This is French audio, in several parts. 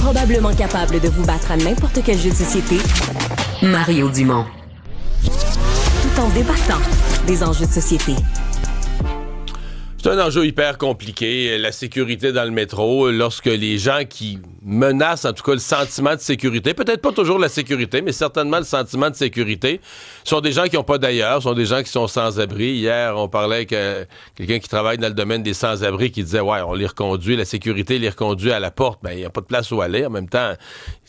Probablement capable de vous battre à n'importe quel jeu de société, Mario Dumont. Tout en débattant des enjeux de société. C'est un enjeu hyper compliqué, la sécurité dans le métro, lorsque les gens qui menacent, en tout cas, le sentiment de sécurité, peut-être pas toujours la sécurité, mais certainement le sentiment de sécurité, sont des gens qui n'ont pas d'ailleurs, sont des gens qui sont sans-abri. Hier, on parlait avec quelqu'un qui travaille dans le domaine des sans-abri qui disait, ouais, on les reconduit, la sécurité les reconduit à la porte, ben il n'y a pas de place où aller. En même temps,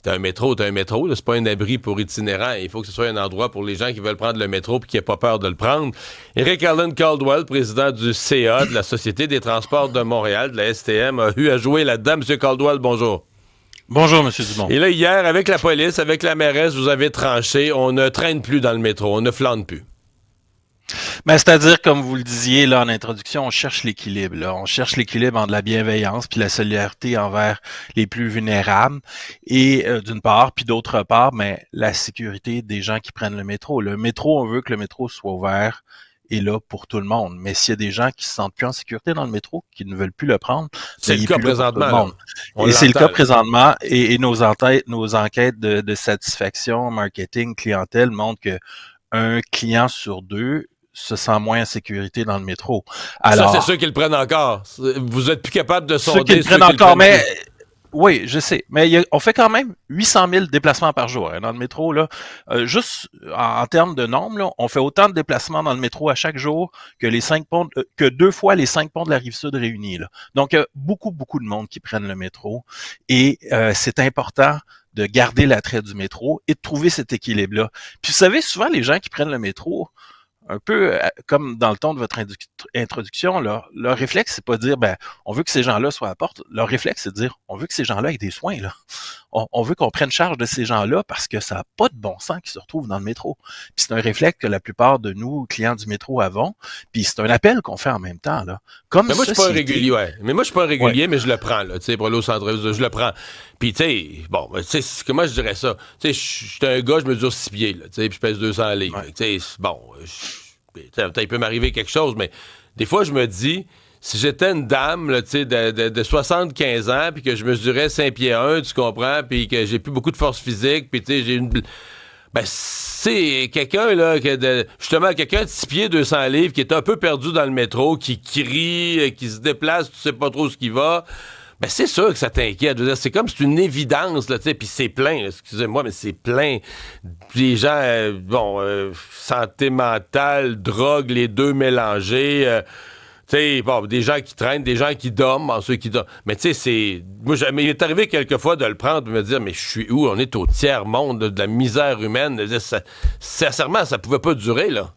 t'as un métro, là, c'est pas un abri pour itinérants. Il faut que ce soit un endroit pour les gens qui veulent prendre le métro et qui n'aient pas peur de le prendre. Eric Allen Caldwell, président du CA, de la Société des transports de Montréal, de la STM, a eu à jouer là-dedans. Monsieur Caldwell, bonjour. Bonjour, M. Dumont. Et là, hier, avec la police, avec la mairesse, vous avez tranché. On ne traîne plus dans le métro, on ne flâne plus. Ben, c'est-à-dire, comme vous le disiez là en introduction, on cherche l'équilibre. Là. On cherche l'équilibre entre la bienveillance puis la solidarité envers les plus vulnérables, et d'une part, puis d'autre part, mais la sécurité des gens qui prennent le métro. Le métro, on veut que le métro soit ouvert et là pour tout le monde. Mais s'il y a des gens qui se sentent plus en sécurité dans le métro, qui ne veulent plus le prendre, c'est le cas présentement. Et c'est le cas présentement. Et nos enquêtes de satisfaction, marketing, clientèle montrent que un client sur deux se sent moins en sécurité dans le métro. Alors, ça, c'est ceux qui le prennent encore. Vous êtes plus capable de sonder ceux qui le prennent encore, mais oui, je sais. Mais on fait quand même 800 000 déplacements par jour dans le métro. Là. Juste en termes de nombre, là, on fait autant de déplacements dans le métro à chaque jour que les 5 ponts, que 2 fois les 5 ponts de la Rive-Sud réunis. Là. Donc, il y a beaucoup de monde qui prennent le métro. Et c'est important de garder l'attrait du métro et de trouver cet équilibre-là. Puis vous savez, souvent, les gens qui prennent le métro, un peu comme dans le ton de votre introduction, leur réflexe, c'est pas de dire, ben, on veut que ces gens-là soient à la porte. Leur réflexe, c'est de dire, on veut que ces gens-là aient des soins, là. On veut qu'on prenne charge de ces gens-là parce que ça n'a pas de bon sens qu'ils se retrouvent dans le métro. Puis c'est un réflexe que la plupart de nous, clients du métro, avons. Puis c'est un appel qu'on fait en même temps, là. Comme mais moi, je suis pas un régulier, Mais moi, je suis pas un régulier, mais je le prends, là, tu sais, pour aller au centre, je le prends. Puis, tu sais, bon, tu sais, comment je dirais ça? Tu sais, je suis un gars, je mesure 6 pieds, là, tu sais, puis je pèse 200 livres. Tu sais, bon, il peut m'arriver quelque chose, mais des fois, je me dis, si j'étais une dame là, de 75 ans, puis que je mesurais 5 pieds 1, tu comprends, puis que j'ai plus beaucoup de force physique, puis j'ai une... Ben, c'est quelqu'un, là, justement, quelqu'un de 6 pieds, 200 livres, qui est un peu perdu dans le métro, qui crie, qui se déplace, tu sais pas trop ce qu'il va... Ben, c'est sûr que ça t'inquiète. Je veux dire, c'est comme c'est une évidence, là, tu sais, puis c'est plein, là, excusez-moi, mais c'est plein. Les gens, santé mentale, drogue, les deux mélangés, tu sais, bon, des gens qui traînent, des gens qui dorment, ceux qui dorment. Mais tu sais, c'est... Moi, il est arrivé quelquefois de le prendre et de me dire, mais je suis où? On est au tiers-monde de la misère humaine. Sincèrement, ça pouvait pas durer, là.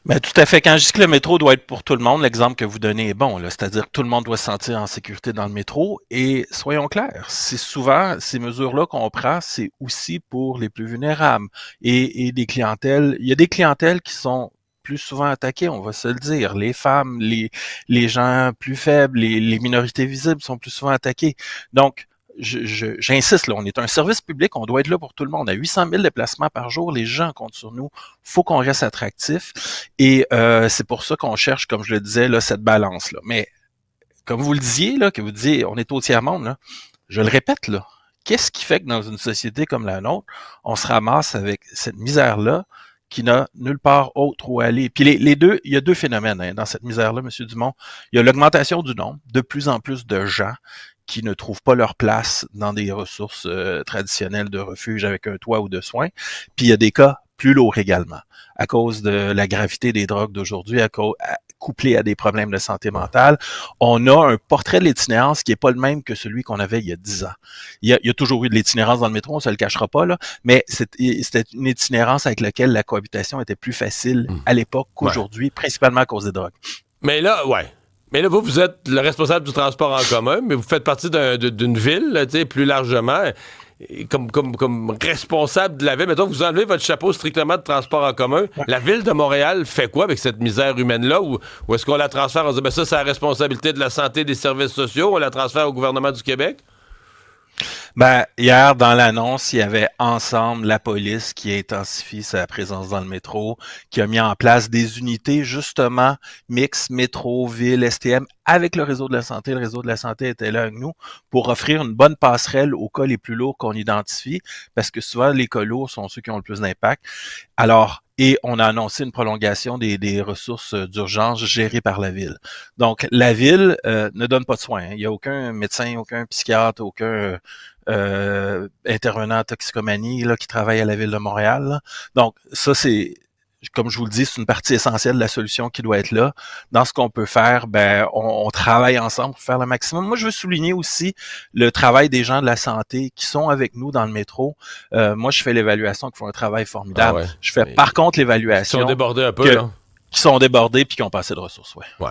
Ben, tout à fait. Quand je dis que le métro doit être pour tout le monde, l'exemple que vous donnez est bon, là. C'est-à-dire que tout le monde doit se sentir en sécurité dans le métro. Et soyons clairs, c'est souvent ces mesures-là qu'on prend, c'est aussi pour les plus vulnérables. Et des clientèles, il y a des clientèles qui sont plus souvent attaquées, on va se le dire. Les femmes, les gens plus faibles, les minorités visibles sont plus souvent attaquées. Donc, j'insiste, là, on est un service public, on doit être là pour tout le monde. À 800 000 déplacements par jour, les gens comptent sur nous. Faut qu'on reste attractif. Et c'est pour ça qu'on cherche, comme je le disais, là, cette balance-là. Mais comme vous le disiez, là, que vous disiez, on est au tiers-monde, là, je le répète, là, qu'est-ce qui fait que dans une société comme la nôtre, on se ramasse avec cette misère-là qui n'a nulle part autre où aller? Puis les deux, il y a deux phénomènes dans cette misère-là, M. Dumont. Il y a l'augmentation du nombre, de plus en plus de gens qui ne trouvent pas leur place dans des ressources traditionnelles de refuge avec un toit ou de soins. Puis il y a des cas plus lourds également, à cause de la gravité des drogues d'aujourd'hui, couplé à des problèmes de santé mentale. On a un portrait de l'itinérance qui est pas le même que celui qu'on avait il y a 10 ans. Il y a toujours eu de l'itinérance dans le métro, on se le cachera pas, là, mais c'était une itinérance avec laquelle la cohabitation était plus facile à l'époque qu'aujourd'hui, principalement à cause des drogues. Mais là, Mais là, vous êtes le responsable du transport en commun, mais vous faites partie d'une ville, là, plus largement, comme responsable de la ville. Mettons que vous enlevez votre chapeau strictement de transport en commun. Ouais. La ville de Montréal fait quoi avec cette misère humaine-là? Ou est-ça qu'on la transfère? On se dit, ben ça, c'est la responsabilité de la santé et des services sociaux. On la transfère au gouvernement du Québec? Ben, hier, dans l'annonce, il y avait ensemble la police qui intensifie sa présence dans le métro, qui a mis en place des unités, justement, mix, métro, ville, STM, avec le réseau de la santé. Le réseau de la santé était là avec nous pour offrir une bonne passerelle aux cas les plus lourds qu'on identifie, parce que souvent, les cas lourds sont ceux qui ont le plus d'impact. Alors, et on a annoncé une prolongation des ressources d'urgence gérées par la ville. Donc, la ville ne donne pas de soins. Hein. Il n'y a aucun médecin, aucun psychiatre, aucun intervenant en toxicomanie là, qui travaille à la ville de Montréal. Là. Donc, ça, c'est, comme je vous le dis, c'est une partie essentielle de la solution qui doit être là. Dans ce qu'on peut faire, on travaille ensemble pour faire le maximum. Moi, je veux souligner aussi le travail des gens de la santé qui sont avec nous dans le métro. Moi, je fais l'évaluation, qui font un travail formidable. Je fais par contre l'évaluation. Ils sont débordés un peu, là. Qui sont débordés puis qui ont pas assez de ressources, ouais.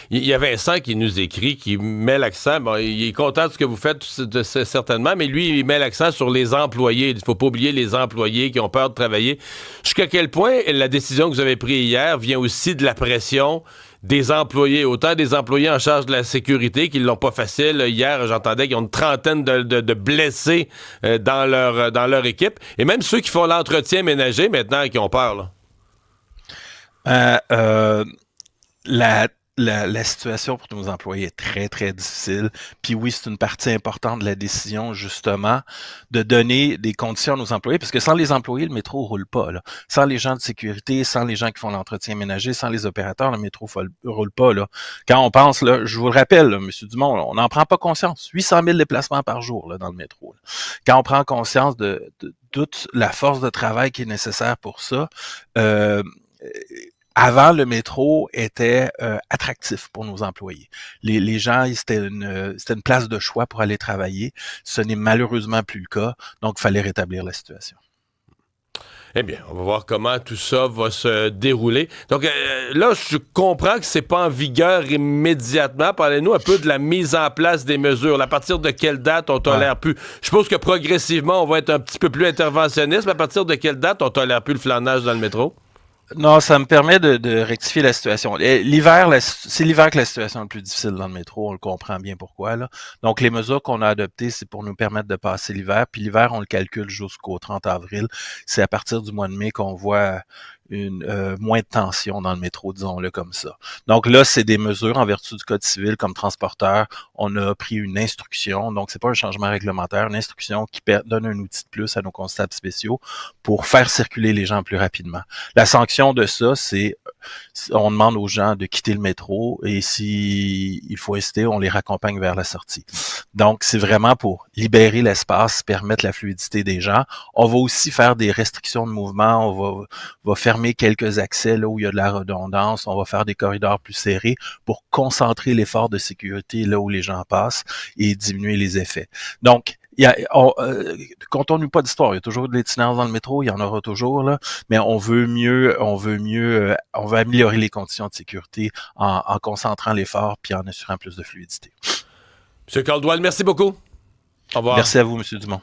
Il y a Vincent qui nous écrit, qui met l'accent, bon, il est content de ce que vous faites, certainement, mais lui, il met l'accent sur les employés. Il ne faut pas oublier les employés qui ont peur de travailler. Jusqu'à quel point la décision que vous avez prise hier vient aussi de la pression des employés, autant des employés en charge de la sécurité qui l'ont pas facile. Hier, j'entendais qu'ils ont une trentaine de blessés dans leur équipe, et même ceux qui font l'entretien ménager maintenant qui ont peur, là. La situation pour nos employés est très, très difficile. Puis oui, c'est une partie importante de la décision, justement, de donner des conditions à nos employés, parce que sans les employés, le métro ne roule pas. Là. Sans les gens de sécurité, sans les gens qui font l'entretien ménager, sans les opérateurs, le métro ne roule pas. Là. Quand on pense, là, je vous le rappelle, là, M. Dumont, là, on n'en prend pas conscience. 800 000 déplacements par jour là, dans le métro. Là. Quand on prend conscience de toute la force de travail qui est nécessaire pour ça, avant, le métro était attractif pour nos employés. Les gens, c'était une place de choix pour aller travailler. Ce n'est malheureusement plus le cas, donc il fallait rétablir la situation. Eh bien, on va voir comment tout ça va se dérouler. Donc là, je comprends que c'est pas en vigueur immédiatement. Parlez-nous un peu de la mise en place des mesures. À partir de quelle date on tolère plus? Je suppose que progressivement, on va être un petit peu plus interventionniste, mais à partir de quelle date on tolère plus le flanage dans le métro? Non, ça me permet de rectifier la situation. L'hiver, c'est l'hiver que la situation est la plus difficile dans le métro. On le comprend bien pourquoi. Là. Donc, les mesures qu'on a adoptées, c'est pour nous permettre de passer l'hiver. Puis l'hiver, on le calcule jusqu'au 30 avril. C'est à partir du mois de mai qu'on voit moins de tension dans le métro, disons-le comme ça. Donc là, c'est des mesures en vertu du Code civil comme transporteur. On a pris une instruction, donc c'est pas un changement réglementaire, une instruction qui donne un outil de plus à nos constables spéciaux pour faire circuler les gens plus rapidement. La sanction de ça, c'est on demande aux gens de quitter le métro et si il faut hésiter, on les raccompagne vers la sortie. Donc, c'est vraiment pour libérer l'espace, permettre la fluidité des gens. On va aussi faire des restrictions de mouvement, on va fermer quelques accès là où il y a de la redondance, on va faire des corridors plus serrés pour concentrer l'effort de sécurité là où les gens passent et diminuer les effets. Donc, comptons-nous pas d'histoire. Il y a toujours de l'itinérance dans le métro, il y en aura toujours, là, mais on veut améliorer les conditions de sécurité en concentrant l'effort puis en assurant plus de fluidité. M. Caldwell, merci beaucoup. Au revoir. Merci à vous, M. Dumont.